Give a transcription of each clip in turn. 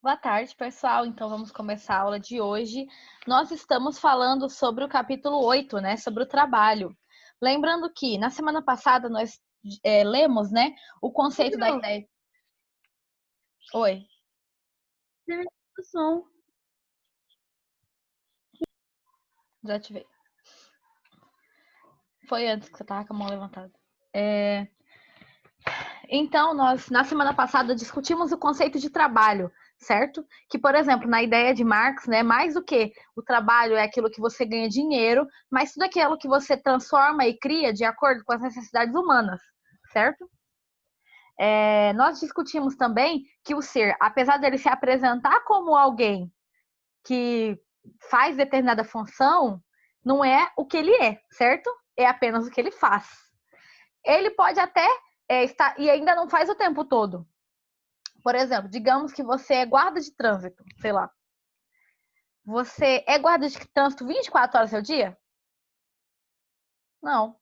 Boa tarde, pessoal. Então, vamos começar a aula de hoje. Nós estamos falando sobre o capítulo 8, né? Sobre o trabalho. Lembrando que na semana passada nós lemos, né? O conceito da ideia. Oi. Som. Já te vi. Foi antes que você estava com a mão levantada. Então, nós, na semana passada, discutimos o conceito de trabalho, certo? Que, por exemplo, na ideia de Marx, né, mais do que o trabalho é aquilo que você ganha dinheiro, mas tudo aquilo que você transforma e cria de acordo com as necessidades humanas, certo? Nós discutimos também que o ser, apesar dele se apresentar como alguém que faz determinada função, não é o que ele é, certo? É apenas o que ele faz. Ele pode até estar, e ainda não faz o tempo todo. Por exemplo, digamos que você é guarda de trânsito, sei lá. Você é guarda de trânsito 24 horas ao dia? Não.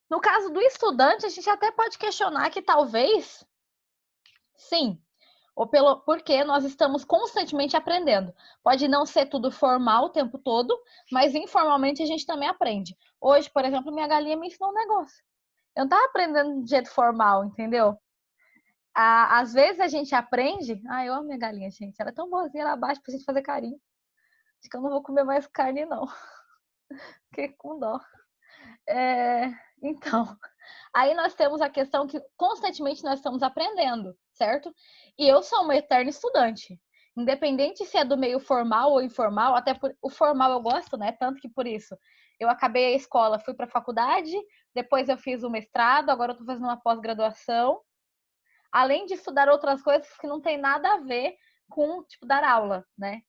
No caso do estudante, a gente até pode questionar que talvez sim, porque nós estamos constantemente aprendendo. Pode não ser tudo formal o tempo todo, mas informalmente a gente também aprende. Hoje, por exemplo, minha galinha me ensinou um negócio. Eu não estava aprendendo de jeito formal, entendeu? Às vezes a gente aprende. Ai, eu amo minha galinha, gente. Ela é tão boazinha lá abaixo pra gente fazer carinho. Acho que eu não vou comer mais carne, não. Fiquei com dó. Então, aí nós temos a questão que constantemente nós estamos aprendendo, certo? E eu sou uma eterna estudante. Independente se é do meio formal ou informal, até o formal eu gosto, né? Tanto que por isso eu acabei a escola, fui para a faculdade, depois eu fiz o mestrado, agora eu estou fazendo uma pós-graduação, além de estudar outras coisas que não tem nada a ver com, tipo, dar aula, né?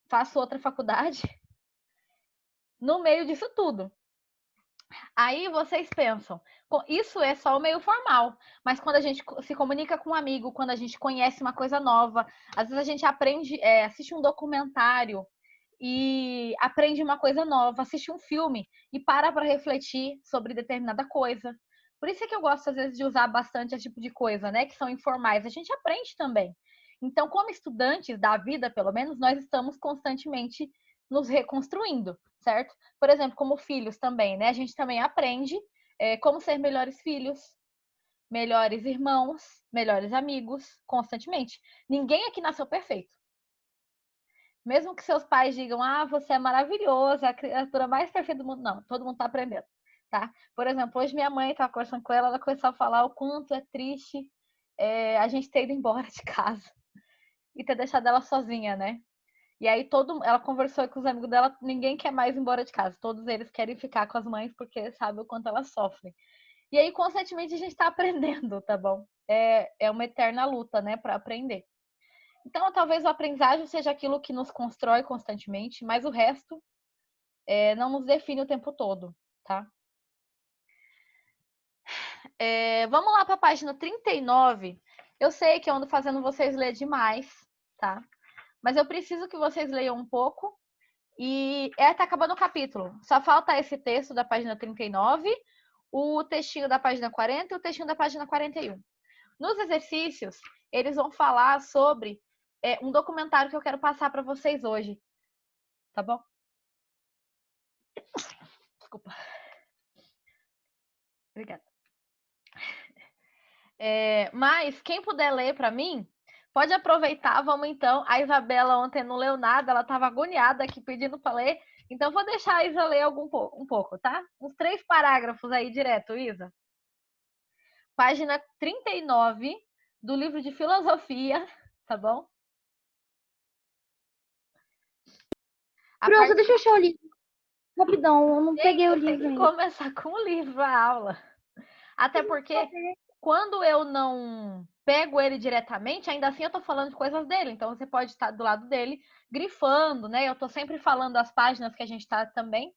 Faço outra faculdade no meio disso tudo. Aí vocês pensam, isso é só o meio formal, mas quando a gente se comunica com um amigo, quando a gente conhece uma coisa nova, às vezes a gente aprende, assiste um documentário e aprende uma coisa nova, assiste um filme e para refletir sobre determinada coisa. Por isso é que eu gosto, às vezes, de usar bastante esse tipo de coisa, né? Que são informais. A gente aprende também. Então, como estudantes da vida, pelo menos, nós estamos constantemente nos reconstruindo, certo? Por exemplo, como filhos também, né? A gente também aprende como ser melhores filhos, melhores irmãos, melhores amigos, constantemente. Ninguém aqui nasceu perfeito. Mesmo que seus pais digam, você é maravilhosa, a criatura mais perfeita do mundo. Não, todo mundo tá aprendendo, tá? Por exemplo, hoje minha mãe tava conversando com ela começou a falar o quanto é triste a gente ter ido embora de casa e ter deixado ela sozinha, né? E aí ela conversou com os amigos dela, ninguém quer mais ir embora de casa. Todos eles querem ficar com as mães porque sabe o quanto elas sofrem. E aí, constantemente, a gente está aprendendo, tá bom? É uma eterna luta, né, para aprender. Então, talvez o aprendizagem seja aquilo que nos constrói constantemente, mas o resto não nos define o tempo todo, tá? Vamos lá para a página 39. Eu sei que eu ando fazendo vocês ler demais, tá? Mas eu preciso que vocês leiam um pouco. E tá acabando o capítulo. Só falta esse texto da página 39, o textinho da página 40 e o textinho da página 41. Nos exercícios, eles vão falar sobre um documentário que eu quero passar para vocês hoje. Tá bom? Desculpa. Obrigada. Mas quem puder ler para mim, pode aproveitar. Vamos então. A Isabela ontem não leu nada, ela estava agoniada aqui pedindo para ler. Então vou deixar a Isa ler um pouco, tá? Uns 3 parágrafos aí direto, Isa. Página 39 do livro de filosofia, tá bom? Pronto, deixa eu achar o livro. Rapidão, eu não peguei o livro ainda. Começar com o livro, a aula. Até porque quando eu não pego ele diretamente, ainda assim eu tô falando de coisas dele. Então você pode estar do lado dele, grifando, né? Eu tô sempre falando das páginas que a gente tá também.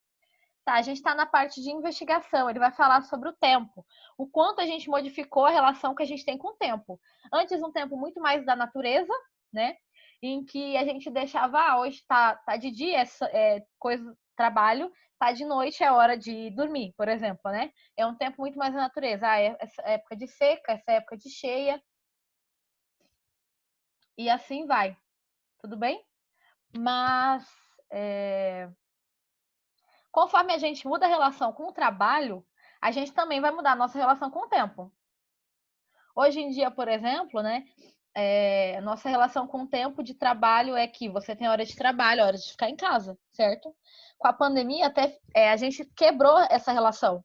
Tá, a gente está na parte de investigação, ele vai falar sobre o tempo, o quanto a gente modificou a relação que a gente tem com o tempo. Antes, um tempo muito mais da natureza, né? Em que a gente deixava, hoje tá de dia, coisa, trabalho, tá de noite, é hora de dormir, por exemplo, né? É um tempo muito mais da natureza. Essa época de seca, essa época de cheia. e assim vai, tudo bem? Mas conforme a gente muda a relação com o trabalho, a gente também vai mudar a nossa relação com o tempo. Hoje em dia, por exemplo, né, nossa relação com o tempo de trabalho é que você tem hora de trabalho, hora de ficar em casa, certo? Com a pandemia, até a gente quebrou essa relação.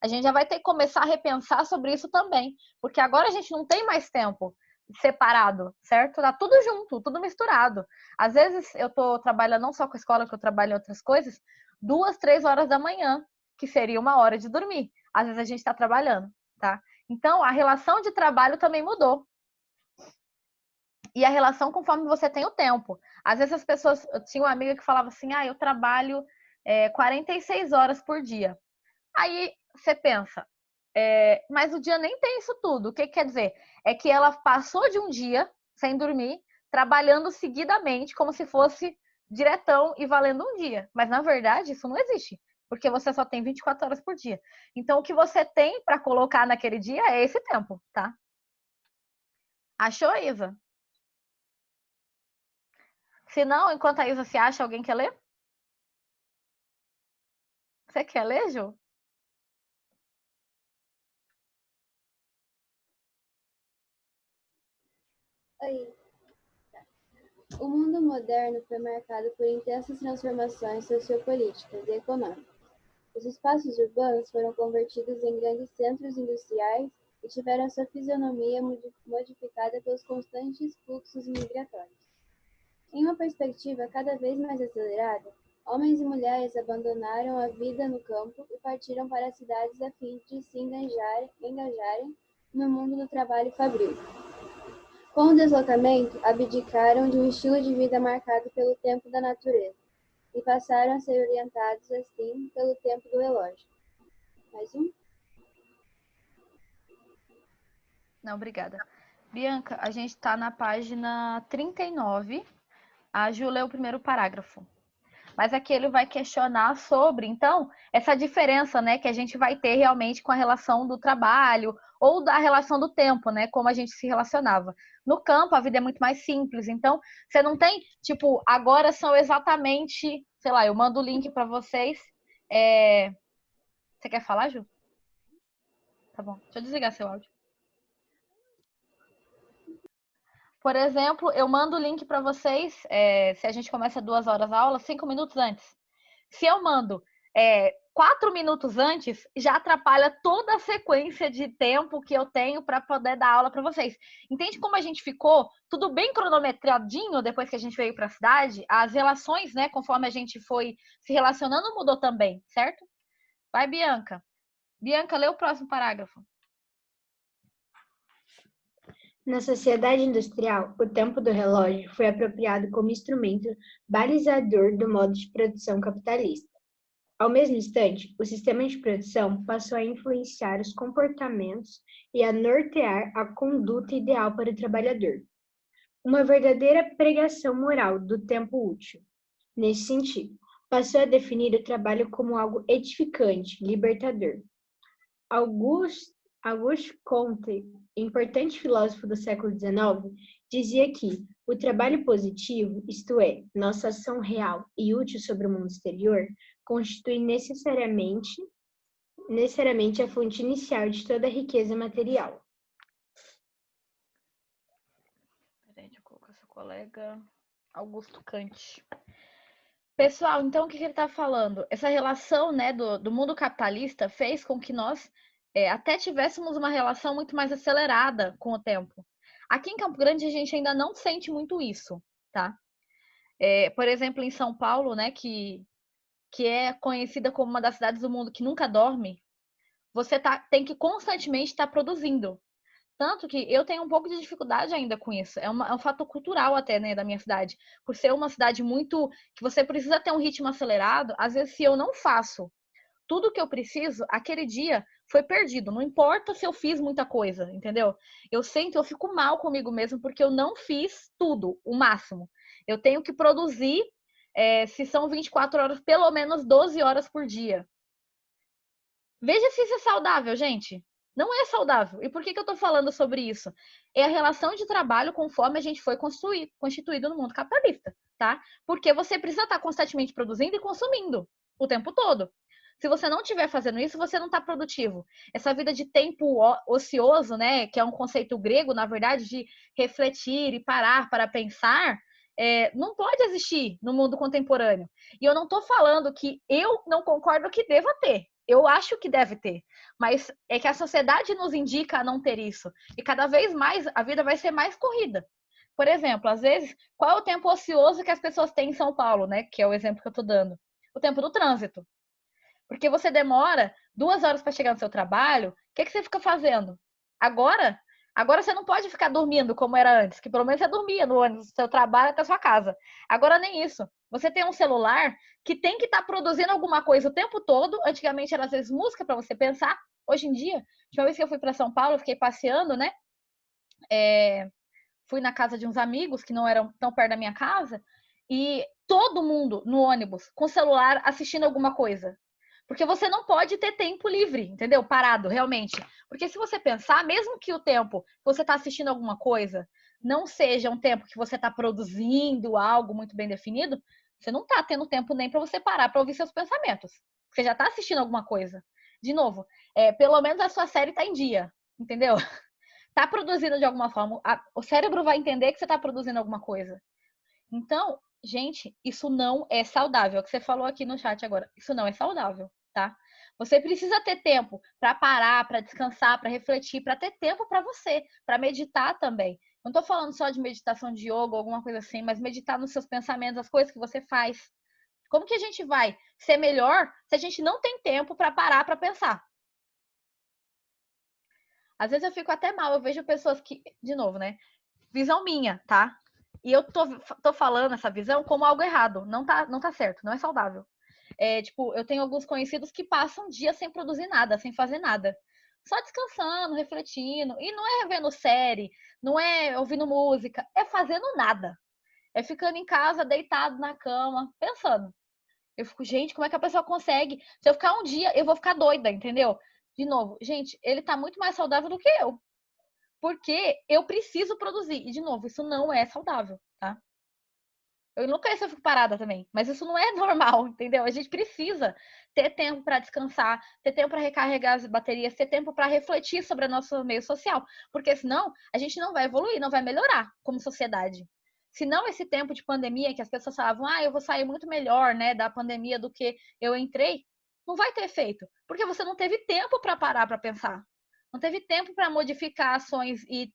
A gente já vai ter que começar a repensar sobre isso também, porque agora a gente não tem mais tempo separado, certo? Tá tudo junto, tudo misturado. Às vezes eu tô trabalhando não só com a escola, que eu trabalho em outras coisas, 2, 3 horas da manhã, que seria uma hora de dormir. Às vezes a gente está trabalhando, tá? Então a relação de trabalho também mudou. E a relação conforme você tem o tempo. Às vezes as pessoas. Eu tinha uma amiga que falava assim: eu trabalho 46 horas por dia. Aí você pensa, mas o dia nem tem isso tudo. O que quer dizer? É que ela passou de um dia sem dormir, trabalhando seguidamente, como se fosse diretão e valendo um dia. Mas na verdade isso não existe, porque você só tem 24 horas por dia. Então o que você tem para colocar naquele dia é esse tempo, tá? Achou, Isa? Se não, enquanto a Isa se acha, alguém quer ler? Você quer ler, Ju? Oi. O mundo moderno foi marcado por intensas transformações sociopolíticas e econômicas. Os espaços urbanos foram convertidos em grandes centros industriais e tiveram sua fisionomia modificada pelos constantes fluxos migratórios. Em uma perspectiva cada vez mais acelerada, homens e mulheres abandonaram a vida no campo e partiram para as cidades a fim de se engajarem no mundo do trabalho fabril. Com o deslocamento, abdicaram de um estilo de vida marcado pelo tempo da natureza e passaram a ser orientados, assim, pelo tempo do relógio. Mais um? Não, obrigada. Bianca, a gente está na página 39. A Ju leu o primeiro parágrafo. Mas aqui ele vai questionar sobre, então, essa diferença, né, que a gente vai ter realmente com a relação do trabalho ou da relação do tempo, né, como a gente se relacionava. No campo, a vida é muito mais simples, então, você não tem, tipo, agora são exatamente, sei lá, eu mando o link para vocês. Você quer falar, Ju? Tá bom, deixa eu desligar seu áudio. Por exemplo, eu mando o link para vocês, se a gente começa 2 horas a aula, 5 minutos antes. Se eu mando 4 minutos antes, já atrapalha toda a sequência de tempo que eu tenho para poder dar aula para vocês. Entende como a gente ficou tudo bem cronometradinho depois que a gente veio para a cidade? As relações, né, conforme a gente foi se relacionando, mudou também, certo? Vai, Bianca. Bianca, lê o próximo parágrafo. Na sociedade industrial, o tempo do relógio foi apropriado como instrumento balizador do modo de produção capitalista. Ao mesmo instante, o sistema de produção passou a influenciar os comportamentos e a nortear a conduta ideal para o trabalhador. Uma verdadeira pregação moral do tempo útil. Nesse sentido, passou a definir o trabalho como algo edificante, libertador. Auguste Comte, importante filósofo do século XIX, dizia que o trabalho positivo, isto é, nossa ação real e útil sobre o mundo exterior, constitui necessariamente a fonte inicial de toda a riqueza material. Peraí, deixa eu colocar seu colega Augusto Kant. Pessoal, então o que ele está falando? Essa relação, né, do mundo capitalista fez com que nós até tivéssemos uma relação muito mais acelerada com o tempo. Aqui em Campo Grande a gente ainda não sente muito isso, tá? Por exemplo, em São Paulo, né, que é conhecida como uma das cidades do mundo que nunca dorme, você tem que constantemente estar produzindo. Tanto que eu tenho um pouco de dificuldade ainda com isso. É um fator cultural até, né, da minha cidade. Por ser uma cidade muito que você precisa ter um ritmo acelerado, às vezes se eu não faço tudo que eu preciso, aquele dia foi perdido. Não importa se eu fiz muita coisa, entendeu? Eu fico mal comigo mesmo porque eu não fiz tudo, o máximo. Eu tenho que produzir, se são 24 horas, pelo menos 12 horas por dia. Veja se isso é saudável, gente. Não é saudável. E por que eu estou falando sobre isso? É a relação de trabalho conforme a gente foi constituído no mundo capitalista, tá? Porque você precisa estar constantemente produzindo e consumindo o tempo todo. Se você não estiver fazendo isso, você não está produtivo. Essa vida de tempo ocioso, né, que é um conceito grego, na verdade, de refletir e parar para pensar, não pode existir no mundo contemporâneo. E eu não estou falando que eu não concordo que deva ter. Eu acho que deve ter, mas é que a sociedade nos indica a não ter isso. E cada vez mais a vida vai ser mais corrida. Por exemplo, às vezes, qual é o tempo ocioso que as pessoas têm em São Paulo, né? Que é o exemplo que eu estou dando. O tempo do trânsito. Porque você demora 2 horas para chegar no seu trabalho, o que você fica fazendo? Agora você não pode ficar dormindo como era antes, que pelo menos você dormia no ônibus do seu trabalho até a sua casa. Agora nem isso. Você tem um celular que tem que estar produzindo alguma coisa o tempo todo. Antigamente era às vezes música para você pensar. Hoje em dia, a última vez que eu fui para São Paulo, eu fiquei passeando, né? Fui na casa de uns amigos que não eram tão perto da minha casa e todo mundo no ônibus com o celular assistindo alguma coisa. Porque você não pode ter tempo livre, entendeu? Parado, realmente. Porque se você pensar, mesmo que o tempo que você está assistindo alguma coisa não seja um tempo que você está produzindo algo muito bem definido, você não está tendo tempo nem para você parar para ouvir seus pensamentos. Você já está assistindo alguma coisa. De novo, pelo menos a sua série está em dia, entendeu? Está produzindo de alguma forma. O cérebro vai entender que você está produzindo alguma coisa. Então, gente, isso não é saudável. É o que você falou aqui no chat agora. Isso não é saudável, tá? Você precisa ter tempo para parar, para descansar, para refletir, para ter tempo para você, para meditar também. Não estou falando só de meditação de yoga ou alguma coisa assim, mas meditar nos seus pensamentos, as coisas que você faz. Como que a gente vai ser melhor se a gente não tem tempo para parar para pensar? Às vezes eu fico até mal, eu vejo pessoas que, de novo, né? Visão minha, tá? E eu tô falando essa visão como algo errado. Não tá certo, não é saudável. Tipo, eu tenho alguns conhecidos que passam dias sem produzir nada, sem fazer nada. Só descansando, refletindo. E não é vendo série, não é ouvindo música, é fazendo nada. É ficando em casa, deitado na cama, pensando. Eu fico, gente, como é que a pessoa consegue? Se eu ficar um dia, eu vou ficar doida, entendeu? De novo, gente, ele tá muito mais saudável do que eu. Porque eu preciso produzir. E, de novo, isso não é saudável, tá? Eu nunca eu fico parada também, mas isso não é normal, entendeu? A gente precisa ter tempo para descansar, ter tempo para recarregar as baterias, ter tempo para refletir sobre o nosso meio social, porque senão a gente não vai evoluir, não vai melhorar como sociedade. Se não esse tempo de pandemia que as pessoas falavam, eu vou sair muito melhor, né, da pandemia do que eu entrei, não vai ter efeito, porque você não teve tempo para parar para pensar. Não teve tempo para modificar ações e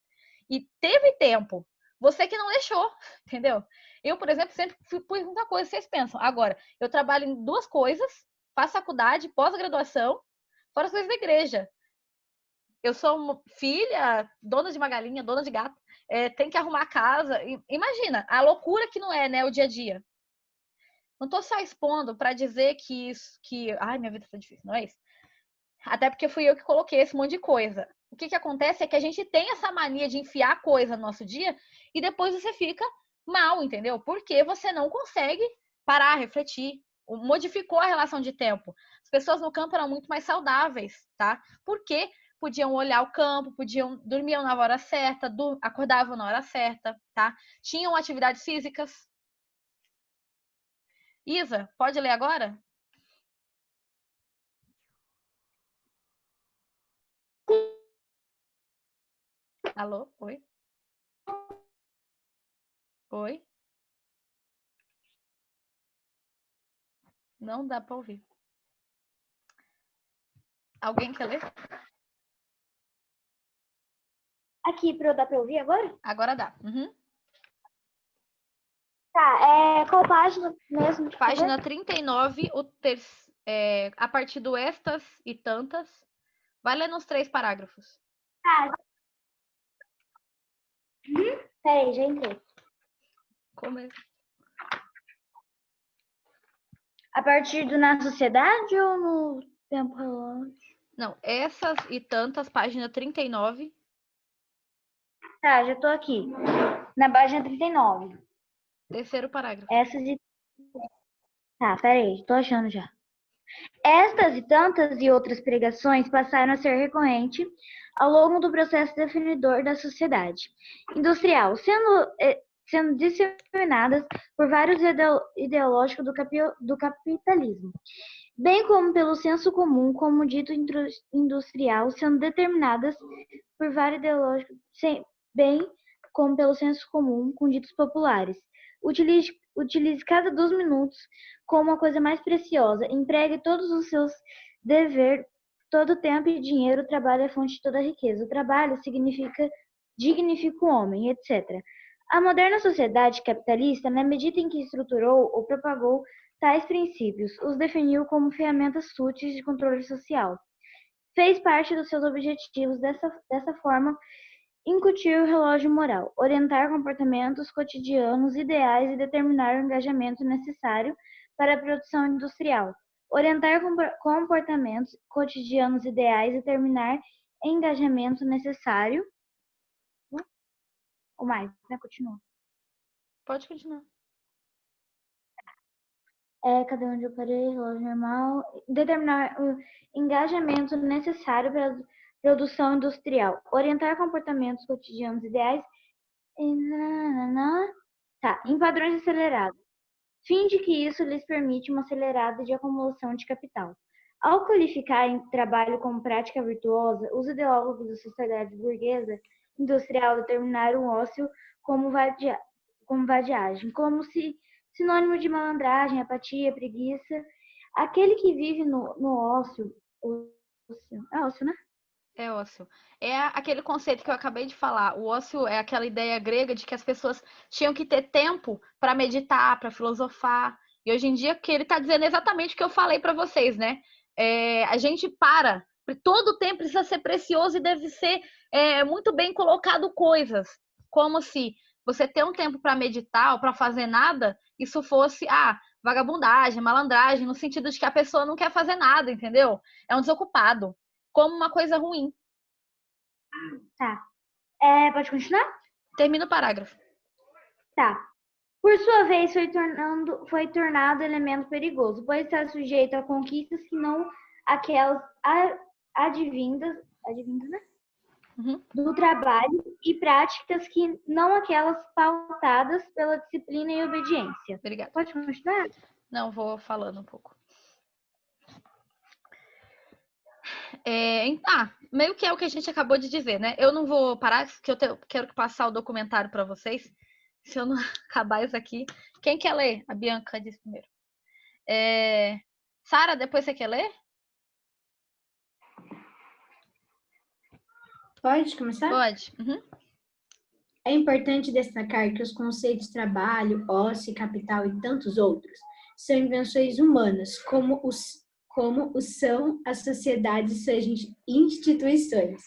teve tempo. Você que não deixou, entendeu? Eu, por exemplo, sempre fui muita coisa, vocês pensam. Agora, eu trabalho em 2 coisas, faço faculdade, pós-graduação, fora as coisas da igreja. Eu sou filha, dona de uma galinha, dona de gato, tem que arrumar a casa. Imagina, a loucura que não é, né, o dia a dia. Não tô só expondo para dizer ai, minha vida tá difícil, não é isso. Até porque fui eu que coloquei esse monte de coisa. O que acontece é que a gente tem essa mania de enfiar coisa no nosso dia e depois você fica mal, entendeu? Porque você não consegue parar, refletir. Modificou a relação de tempo. As pessoas no campo eram muito mais saudáveis, tá? Porque podiam olhar o campo, dormiam na hora certa, acordavam na hora certa, tá? Tinham atividades físicas. Isa, pode ler agora? Alô? Oi? Oi? Não dá para ouvir. Alguém quer ler? Aqui, dá pra ouvir agora? Agora dá. Uhum. Tá, qual página mesmo? Página 39, a partir do estas e tantas. Vai ler nos 3 parágrafos. Tá. Peraí, já entrei. Começa. A partir do Na Sociedade ou no Tempo Relógio? Não, essas e tantas, página 39. Tá, já tô aqui. Na página 39. Terceiro parágrafo. Essas e... Tá, peraí, tô achando já. Estas e tantas e outras pregações passaram a ser recorrente ao longo do processo definidor da sociedade industrial, sendo disseminadas por vários ideológicos do capitalismo, bem como pelo senso comum como dito industrial, sendo determinadas por vários ideológicos, bem como pelo senso comum com ditos populares. Utilize cada 2 minutos como a coisa mais preciosa. Empregue todos os seus deveres, todo o tempo e dinheiro. O trabalho é a fonte de toda a riqueza. O trabalho dignifica o homem, etc. A moderna sociedade capitalista, na medida em que estruturou ou propagou tais princípios, os definiu como ferramentas úteis de controle social. Fez parte dos seus objetivos dessa forma incutir o relógio moral, orientar comportamentos cotidianos ideais e determinar o engajamento necessário para a produção industrial. Orientar comportamentos cotidianos ideais e determinar engajamento necessário. Ou mais, né? Continua. Pode continuar. Cadê onde eu parei? Relógio normal. Determinar o engajamento necessário para a produção industrial. Orientar comportamentos cotidianos ideais. Em padrões acelerados. Fim de que isso lhes permite uma acelerada de acumulação de capital. Ao qualificar em trabalho como prática virtuosa, os ideólogos da sociedade burguesa industrial determinaram o ócio como vadiagem, como sinônimo de malandragem, apatia, preguiça. Aquele que vive no ócio, é ócio, né? É ócio. É aquele conceito que eu acabei de falar. O ócio é aquela ideia grega de que as pessoas tinham que ter tempo para meditar, para filosofar. E hoje em dia, que ele está dizendo exatamente o que eu falei para vocês, né? A gente para. Todo o tempo precisa ser precioso e deve ser muito bem colocado coisas. Como se você ter um tempo para meditar ou para fazer nada, isso fosse vagabundagem, malandragem, no sentido de que a pessoa não quer fazer nada, entendeu? É um desocupado. Como uma coisa ruim. Tá. Pode continuar? Termina o parágrafo. Tá. Por sua vez, foi tornado elemento perigoso, pois está sujeito a conquistas que não aquelas advindas, né? Uhum. Do trabalho e práticas que não aquelas pautadas pela disciplina e obediência. Obrigada. Pode continuar? Não, vou falando um pouco. Meio que é o que a gente acabou de dizer, né? Eu não vou parar, porque quero passar o documentário para vocês. Se eu não acabar isso aqui. Quem quer ler? A Bianca disse primeiro. Sara, depois você quer ler? Pode começar? Pode. Uhum. É importante destacar que os conceitos trabalho, ócio, capital e tantos outros são invenções humanas, como o são as sociedades e suas instituições.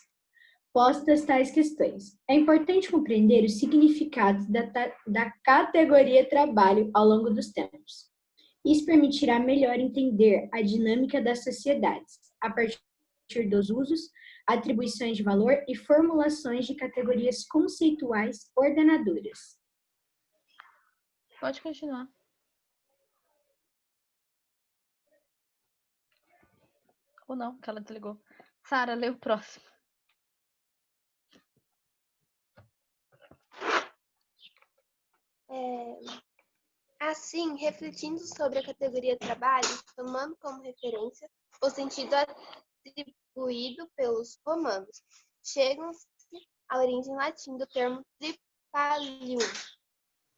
Postas tais questões, é importante compreender os significados da categoria trabalho ao longo dos tempos. Isso permitirá melhor entender a dinâmica das sociedades, a partir dos usos, atribuições de valor e formulações de categorias conceituais ordenadoras. Pode continuar. Ou não, que ela desligou. Sara, lê o próximo. Assim, refletindo sobre a categoria trabalho, tomando como referência o sentido atribuído pelos romanos, chegam-se à origem latim do termo tripalium,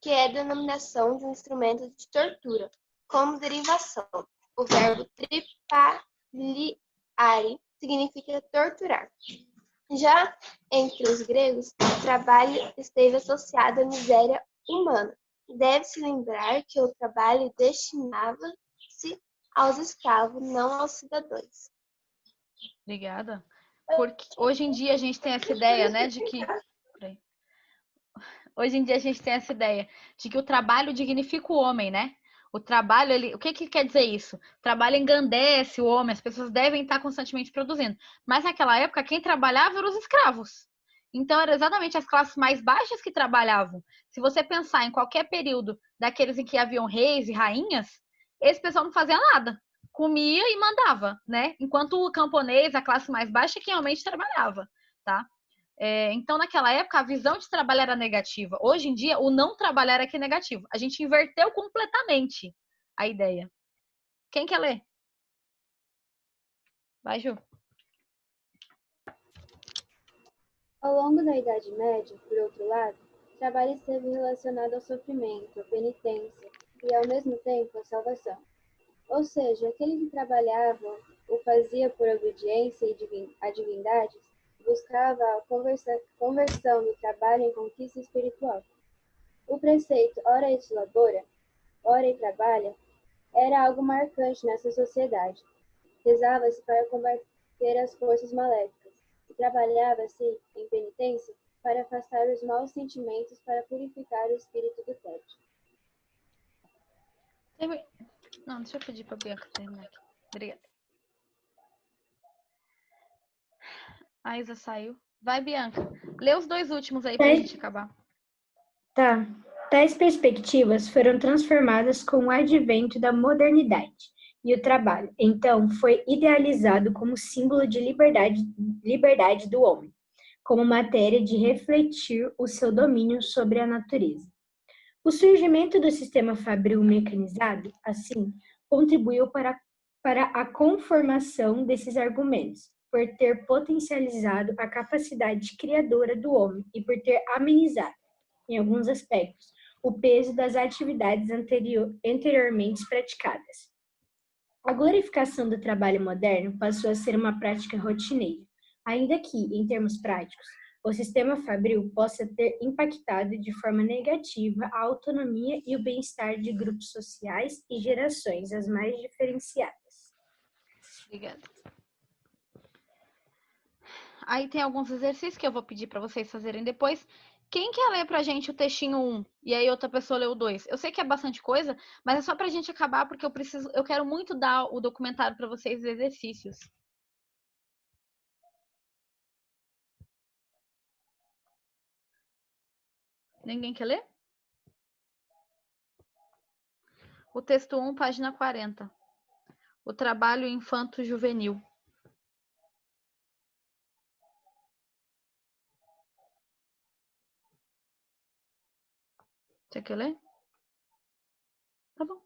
que é a denominação de um instrumento de tortura, como derivação. O verbo tripaliare significa torturar. Já entre os gregos, o trabalho esteve associado à miséria humana. Deve-se lembrar que o trabalho destinava-se aos escravos, não aos cidadãos. Obrigada. Porque hoje em dia a gente tem essa ideia, né, de que... Hoje em dia a gente tem essa ideia de que o trabalho dignifica o homem, né? O trabalho, o que quer dizer isso? O trabalho engrandece o homem, as pessoas devem estar constantemente produzindo. Mas naquela época, quem trabalhava eram os escravos. Então, eram exatamente as classes mais baixas que trabalhavam. Se você pensar em qualquer período daqueles em que haviam reis e rainhas, esse pessoal não fazia nada. comia e mandava, né? Enquanto o camponês, a classe mais baixa, que realmente trabalhava, tá? Então, naquela época, a visão de trabalho era negativa. Hoje em dia, o não trabalhar é que é negativo. A gente inverteu completamente a ideia. Quem quer ler? Vai, Ju. Ao longo da Idade Média, por outro lado, o trabalho esteve relacionado ao sofrimento, à penitência e, ao mesmo tempo, à salvação. Ou seja, aquele que trabalhava o fazia por obediência a divindades, buscava a conversão do trabalho em conquista espiritual. O preceito ora et labora, ora e trabalha, era algo marcante nessa sociedade. Rezava-se para combater as forças maléficas, e trabalhava-se, em penitência, para afastar os maus sentimentos, para purificar o espírito do tédio. Não, deixa eu pedir para a Bianca terminar aqui. Obrigada. A Isa saiu. Vai, Bianca. Lê os 2 últimos aí para a gente acabar. Tá. Tais perspectivas foram transformadas com o advento da modernidade e o trabalho. Então, foi idealizado como símbolo de liberdade do homem, como matéria de refletir o seu domínio sobre a natureza. O surgimento do sistema fabril mecanizado, assim, contribuiu para a conformação desses argumentos, por ter potencializado a capacidade criadora do homem e por ter amenizado, em alguns aspectos, o peso das atividades anteriormente praticadas. A glorificação do trabalho moderno passou a ser uma prática rotineira, ainda que, em termos práticos, o sistema fabril possa ter impactado de forma negativa a autonomia e o bem-estar de grupos sociais e gerações as mais diferenciadas. Obrigada. Aí tem alguns exercícios que eu vou pedir para vocês fazerem depois. Quem quer ler pra gente o textinho 1 e aí outra pessoa lê o 2? Eu sei que é bastante coisa, mas é só pra gente acabar porque eu quero muito dar o documentário para vocês os exercícios. Ninguém quer ler? O texto 1, página 40. O trabalho infanto-juvenil. Você quer ler? Tá bom.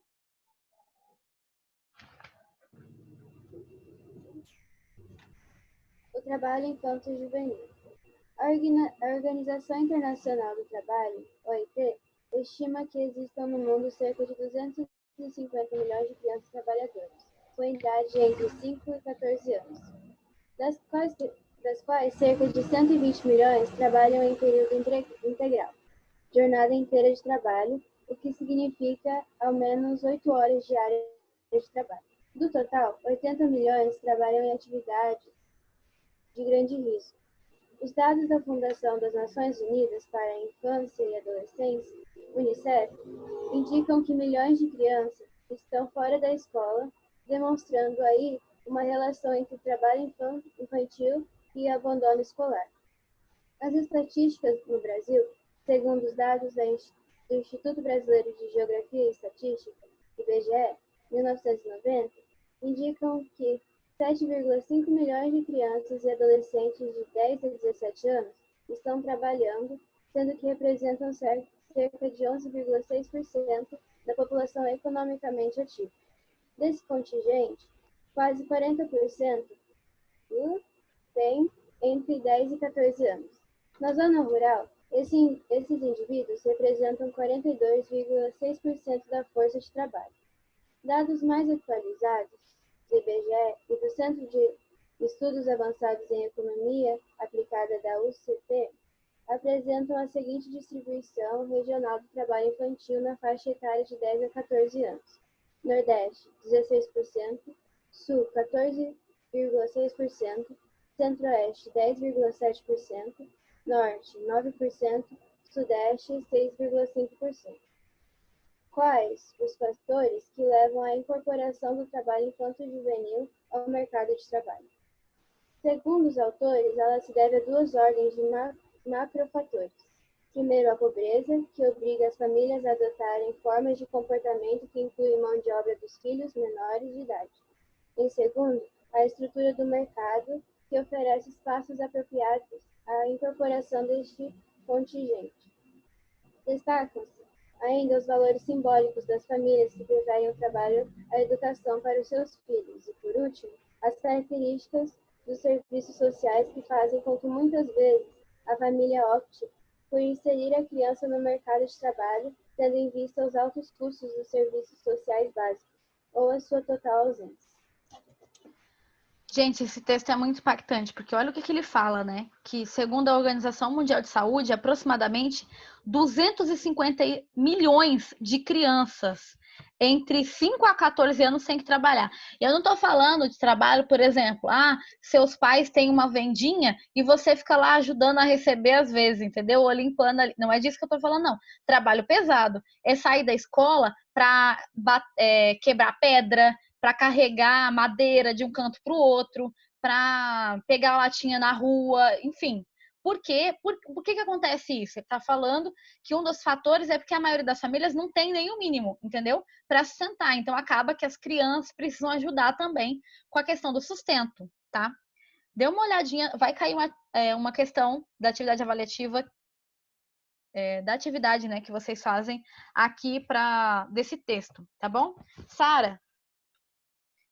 O trabalho infanto-juvenil. A Organização Internacional do Trabalho, OIT, estima que existam no mundo cerca de 250 milhões de crianças trabalhadoras, com idade entre 5 e 14 anos, das quais cerca de 120 milhões trabalham em período integral, jornada inteira de trabalho, o que significa ao menos 8 horas diárias de trabalho. Do total, 80 milhões trabalham em atividade de grande risco. Os dados da Fundação das Nações Unidas para a Infância e Adolescência, UNICEF, indicam que milhões de crianças estão fora da escola, demonstrando aí uma relação entre trabalho infantil e abandono escolar. As estatísticas no Brasil, segundo os dados do Instituto Brasileiro de Geografia e Estatística, IBGE, 1990, indicam que 7,5 milhões de crianças e adolescentes de 10 a 17 anos estão trabalhando, sendo que representam cerca de 11,6% da população economicamente ativa. Desse contingente, quase 40% tem entre 10 e 14 anos. Na zona rural, esses indivíduos representam 42,6% da força de trabalho. Dados mais atualizados do IBGE e do Centro de Estudos Avançados em Economia Aplicada da UCP apresentam a seguinte distribuição regional do trabalho infantil na faixa etária de 10 a 14 anos. Nordeste, 16%, Sul, 14,6%, Centro-Oeste, 10,7%, Norte, 9%, Sudeste, 6,5%. Quais os fatores que levam à incorporação do trabalho infanto-juvenil ao mercado de trabalho? Segundo os autores, ela se deve a 2 ordens de macrofatores. Primeiro, a pobreza, que obriga as famílias a adotarem formas de comportamento que incluem mão de obra dos filhos menores de idade. Em segundo, a estrutura do mercado, que oferece espaços apropriados à incorporação deste contingente. Destacam-se ainda os valores simbólicos das famílias que preferem o trabalho, a educação para os seus filhos e, por último, as características dos serviços sociais que fazem com que muitas vezes a família opte por inserir a criança no mercado de trabalho, tendo em vista os altos custos dos serviços sociais básicos ou a sua total ausência. Gente, esse texto é muito impactante, porque olha o que ele fala, né? Que, segundo a Organização Mundial de Saúde, aproximadamente 250 milhões de crianças entre 5 a 14 anos têm que trabalhar. E eu não estou falando de trabalho, por exemplo, seus pais têm uma vendinha e você fica lá ajudando a receber às vezes, entendeu? Ou limpando ali. Não é disso que eu estou falando, não. Trabalho pesado é sair da escola para quebrar pedra, para carregar madeira de um canto para o outro, para pegar a latinha na rua, enfim. Por quê? Por que acontece isso? Ele está falando que um dos fatores é porque a maioria das famílias não tem nem o mínimo, entendeu? Para sustentar. Então, acaba que as crianças precisam ajudar também com a questão do sustento, tá? Dê uma olhadinha, vai cair uma questão da atividade avaliativa, da atividade, né, que vocês fazem aqui desse texto, tá bom? Sara,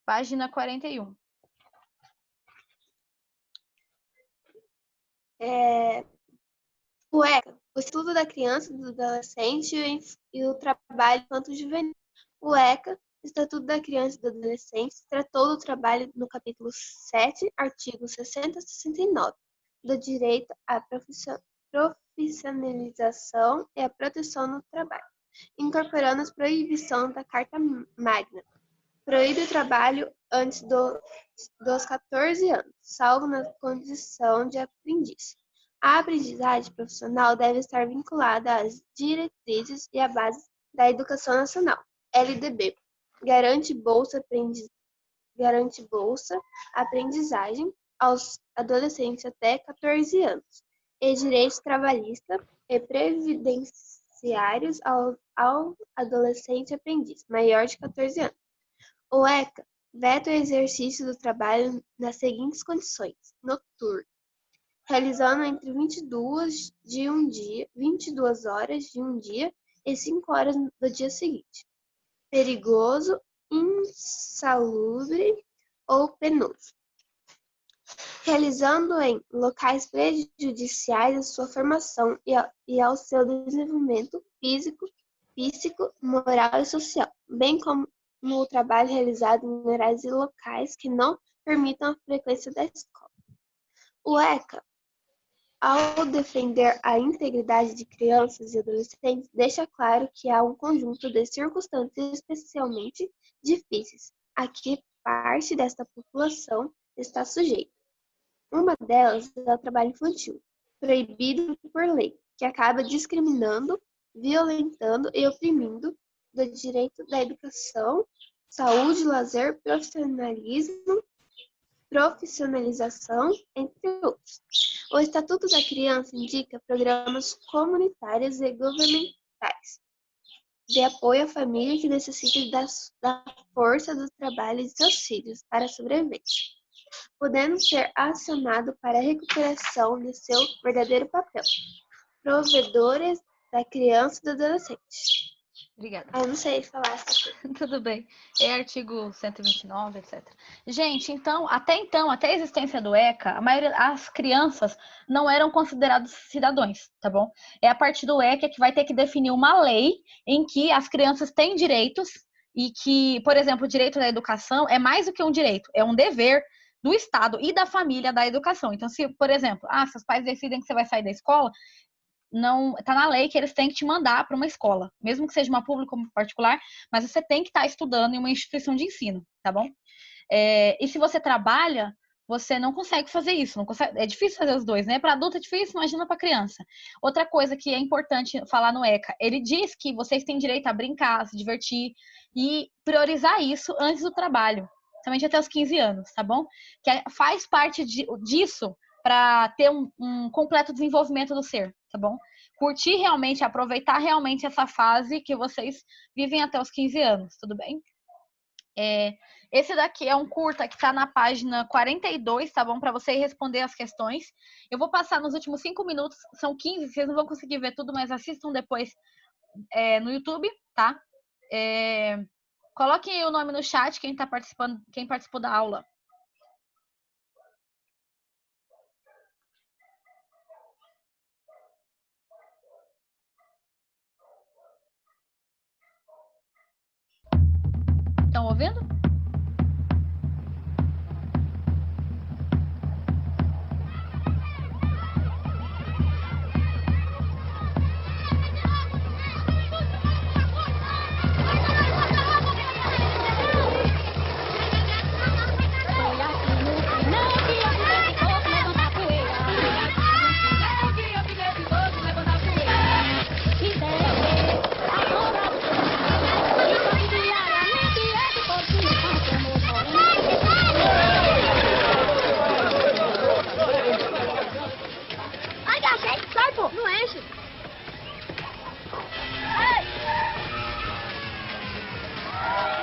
página 41. O ECA, o estudo da criança, do adolescente e o trabalho infanto-juvenil. O ECA, Estatuto da Criança e do Adolescente, tratou do trabalho no capítulo 7, artigos 60 e 69, do direito à profissionalização e à proteção no trabalho, incorporando as proibições da Carta Magna. Proíbe o trabalho antes dos 14 anos, salvo na condição de aprendiz. A aprendizagem profissional deve estar vinculada às diretrizes e à base da Educação Nacional, LDB. Garante bolsa aprendizagem aos adolescentes até 14 anos e direitos trabalhistas e previdenciários ao adolescente aprendiz maior de 14 anos. O ECA veta o exercício do trabalho nas seguintes condições: noturno, realizando entre 22 horas de um dia e 5 horas do dia seguinte. Perigoso, insalubre ou penoso. Realizando em locais prejudiciais à sua formação e ao seu desenvolvimento físico, moral e social, bem como no trabalho realizado em horários e locais que não permitam a frequência da escola. O ECA, ao defender a integridade de crianças e adolescentes, deixa claro que há um conjunto de circunstâncias especialmente difíceis a que parte desta população está sujeita. Uma delas é o trabalho infantil, proibido por lei, que acaba discriminando, violentando e oprimindo do direito da educação, saúde, lazer, profissionalização, entre outros. O Estatuto da Criança indica programas comunitários e governamentais de apoio à família que necessitem da força do trabalho e de auxílios para a sobrevivência, podendo ser acionado para a recuperação de seu verdadeiro papel, provedores da criança e do adolescente. Obrigada. Eu não sei falar essa coisa. Tudo bem. É artigo 129, etc. Gente, até a existência do ECA, as crianças não eram consideradas cidadãos, tá bom? É a partir do ECA que vai ter que definir uma lei em que as crianças têm direitos e que, por exemplo, o direito da educação é mais do que um direito, é um dever do Estado e da família da educação. Então, se, por exemplo, seus pais decidem que você vai sair da escola, não tá na lei que eles têm que te mandar para uma escola, mesmo que seja uma pública ou particular, mas você tem que estar estudando em uma instituição de ensino, tá bom? E se você trabalha, você não consegue fazer isso, não consegue, é difícil fazer os dois, né? Para adulto é difícil, imagina para criança. Outra coisa que é importante falar no ECA, ele diz que vocês têm direito a brincar, a se divertir e priorizar isso antes do trabalho, somente até os 15 anos, tá bom? Que faz parte disso para ter um completo desenvolvimento do ser, tá bom? Curtir realmente, aproveitar realmente essa fase que vocês vivem até os 15 anos, tudo bem? Esse daqui é um curta que tá na página 42, tá bom? Para você responder as questões. Eu vou passar nos últimos 5 minutos, são 15, vocês não vão conseguir ver tudo, mas assistam depois no YouTube, tá? Coloquem o nome no chat, quem tá participando, quem participou da aula. Estão ouvindo? Não enche.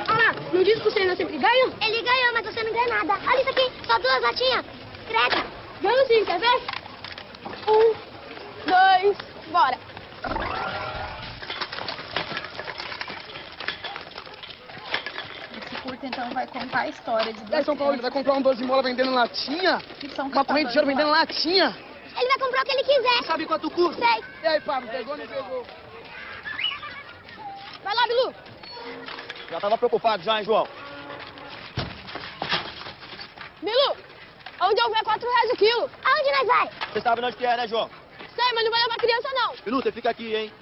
Olha lá, não disse que o Senna sempre ganha? Ele ganhou, mas você não ganha nada. Olha isso aqui, só 2 latinhas. Credo. Ganho sim, quer ver? 1, 2, bora. Esse curta, então, vai contar a história de E aí, São Paulo, ele vai comprar um 12 mola vendendo latinha? Uma corrente de dinheiro vendendo latinha? Ele vai comprar o que ele quiser. Sabe quanto custa? Sei. E aí, Pablo, pegou ou não pegou? Vai lá, Bilu. Já tava preocupado já, hein, João? Bilu, onde eu ver R$4 o quilo. Aonde nós vai? Você sabe onde que é, né, João? Sei, mas não vai levar criança, não. Bilu, você fica aqui, hein?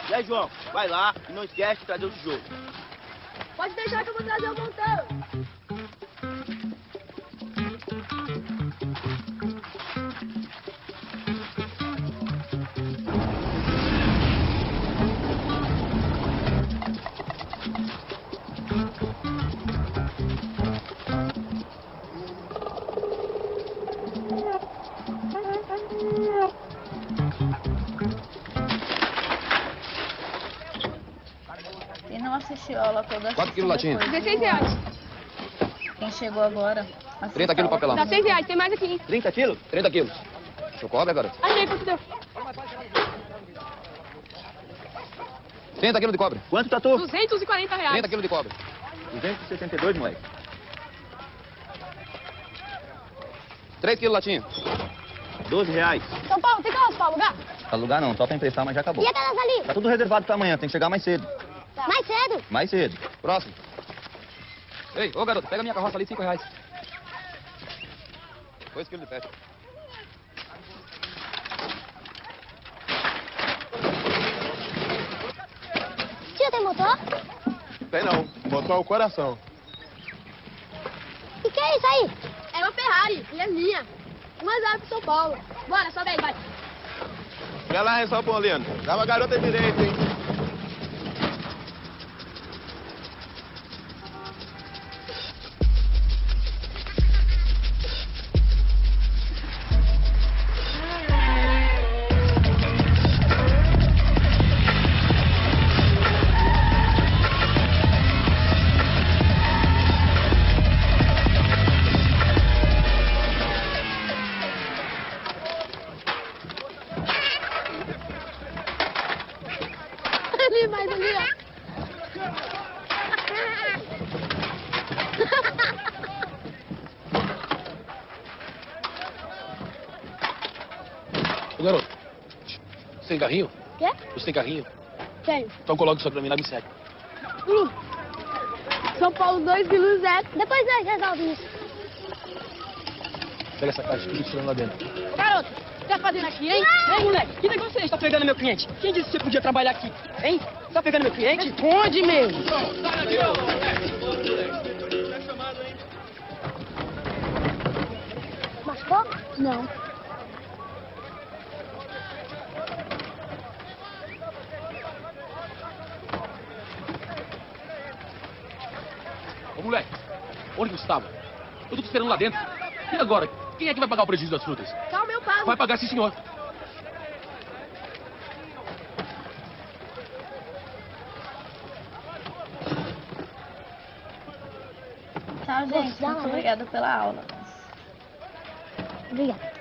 E aí, João, vai lá e não esquece de trazer o tijolo. Pode deixar que eu vou trazer o montão. Quem não assistiu a aula toda, 4 quilos latinha. R$16. Quem chegou agora, 30 quilos papelão. Dá R$6, tem mais aqui, hein? 30 quilos? 30 quilos. Deixa cobra, garoto. Achei, quanto deu? 30 quilos de cobre. Quanto, Tatu? R$240. 30 quilos de cobre. 262, moleque. 3 quilos latinha. R$12. São Paulo, tem carro pra alugar? Alugar não, só pra emprestar, mas já acabou. E aquelas ali? Tá tudo reservado pra amanhã, tem que chegar mais cedo. Mais cedo? Mais cedo. Próximo. Ei, ô garoto, pega minha carroça ali, R$5. 2 quilos de peixe. Tio, tem motor? Tem não, motor é o coração. E que é isso aí? É uma Ferrari, e é minha. 1-0 pro São Paulo. Bora, sobe aí, vai. Vai lá, hein, São Paulino. Dá uma garota direita, hein? Ali, mais ali, ó. Ô, garoto. Você tem carrinho? Quê? Você tem carrinho? Tenho. Então coloca isso aqui pra mim, lá me segue. São Paulo 2, Bilu 0. Depois nós resolvemos isso. Pega essa caixa tudo tirando lá dentro. Garoto, o que tá fazendo aqui, hein? Ei, moleque, que negócio é esse? Tá pegando meu cliente? Quem disse que você podia trabalhar aqui? Hein? Tá pegando meu cliente? Responde, meu. Machucou? Não. Ô, moleque, onde você estava? Eu tô te esperando lá dentro. E agora? Quem é que vai pagar o prejuízo das frutas? Calma, eu pago. Vai pagar sim, senhor. Tá, Tchau, gente. Muito obrigada pela aula. Obrigada.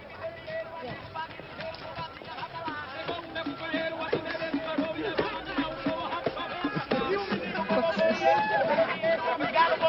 Obrigado,